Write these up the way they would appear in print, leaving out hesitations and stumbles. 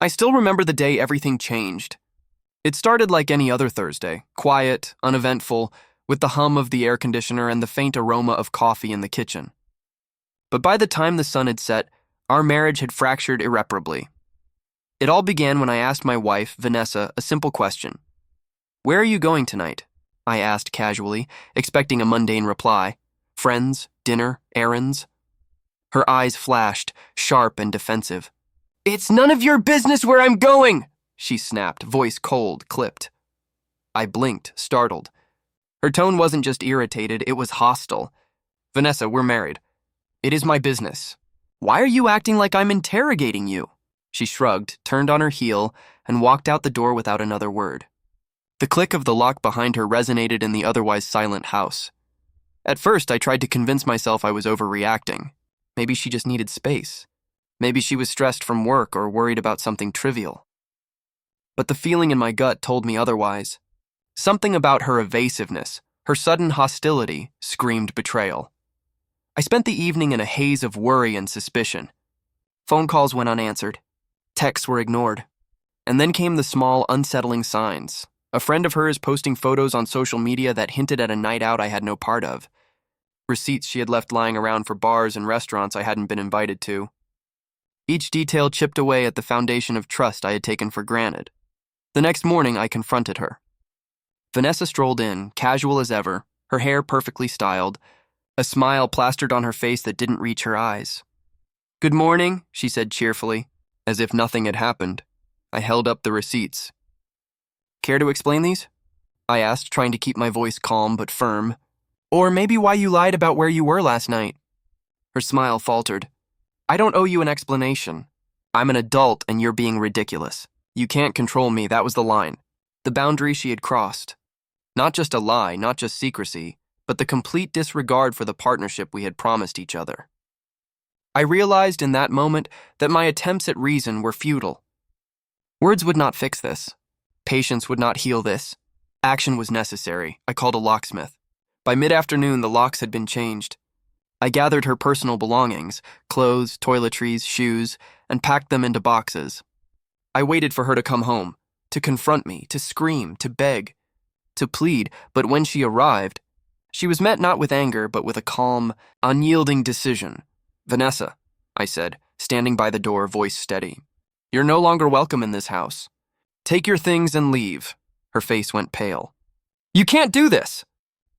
I still remember the day everything changed. It started like any other Thursday, quiet, uneventful, with the hum of the air conditioner and the faint aroma of coffee in the kitchen. But by the time the sun had set, our marriage had fractured irreparably. It all began when I asked my wife, Vanessa, a simple question. "Where are you going tonight?" I asked casually, expecting a mundane reply. Friends, dinner, errands. Her eyes flashed, sharp and defensive. "It's none of your business where I'm going!" she snapped, voice cold, clipped. I blinked, startled. Her tone wasn't just irritated, it was hostile. "Vanessa, we're married. It is my business. Why are you acting like I'm interrogating you?" She shrugged, turned on her heel, and walked out the door without another word. The click of the lock behind her resonated in the otherwise silent house. At first, I tried to convince myself I was overreacting. Maybe she just needed space. Maybe she was stressed from work or worried about something trivial. But the feeling in my gut told me otherwise. Something about her evasiveness, her sudden hostility, screamed betrayal. I spent the evening in a haze of worry and suspicion. Phone calls went unanswered. Texts were ignored. And then came the small, unsettling signs. A friend of hers posting photos on social media that hinted at a night out I had no part of. Receipts she had left lying around for bars and restaurants I hadn't been invited to. Each detail chipped away at the foundation of trust I had taken for granted. The next morning, I confronted her. Vanessa strolled in, casual as ever, her hair perfectly styled, a smile plastered on her face that didn't reach her eyes. "Good morning," she said cheerfully, as if nothing had happened. I held up the receipts. "Care to explain these?" I asked, trying to keep my voice calm but firm. "Or maybe why you lied about where you were last night." Her smile faltered. "I don't owe you an explanation. I'm an adult and you're being ridiculous. You can't control me, that was the line. The boundary she had crossed. Not just a lie, not just secrecy, but the complete disregard for the partnership we had promised each other. I realized in that moment that my attempts at reason were futile. Words would not fix this. Patience would not heal this. Action was necessary. I called a locksmith. By mid-afternoon, the locks had been changed. I gathered her personal belongings, clothes, toiletries, shoes, and packed them into boxes. I waited for her to come home, to confront me, to scream, to beg, to plead, but when she arrived, she was met not with anger, but with a calm, unyielding decision. "Vanessa," I said, standing by the door, voice steady. "You're no longer welcome in this house. Take your things and leave." Her face went pale. "You can't do this!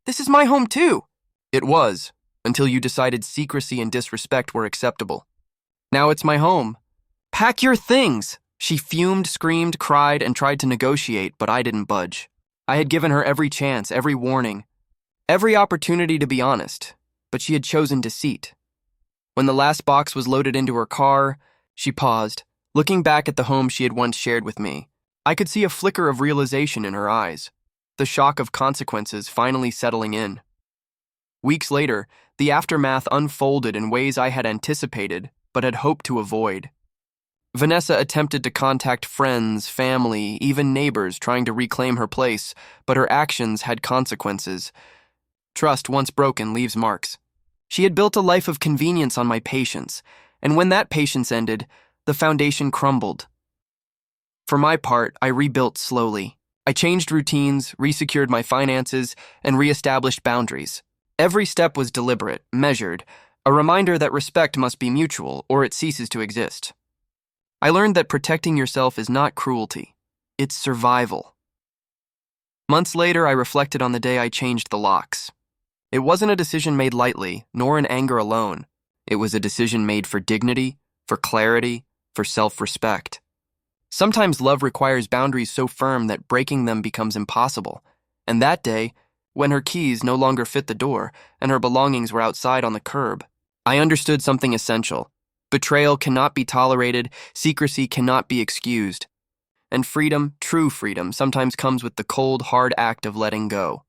This is my home too!" "It was, until you decided secrecy and disrespect were acceptable. Now it's my home. Pack your things!" She fumed, screamed, cried, and tried to negotiate, but I didn't budge. I had given her every chance, every warning, every opportunity to be honest, but she had chosen deceit. When the last box was loaded into her car, she paused, looking back at the home she had once shared with me. I could see a flicker of realization in her eyes, the shock of consequences finally settling in. Weeks later, the aftermath unfolded in ways I had anticipated, but had hoped to avoid. Vanessa attempted to contact friends, family, even neighbors trying to reclaim her place, but her actions had consequences. Trust, once broken, leaves marks. She had built a life of convenience on my patience, and when that patience ended, the foundation crumbled. For my part, I rebuilt slowly. I changed routines, resecured my finances, and reestablished boundaries. Every step was deliberate, measured, a reminder that respect must be mutual or it ceases to exist. I learned that protecting yourself is not cruelty, it's survival. Months later, I reflected on the day I changed the locks. It wasn't a decision made lightly, nor in anger alone. It was a decision made for dignity, for clarity, for self-respect. Sometimes love requires boundaries so firm that breaking them becomes impossible. And that day, when her keys no longer fit the door and her belongings were outside on the curb, I understood something essential. Betrayal cannot be tolerated, secrecy cannot be excused. And freedom, true freedom, sometimes comes with the cold, hard act of letting go.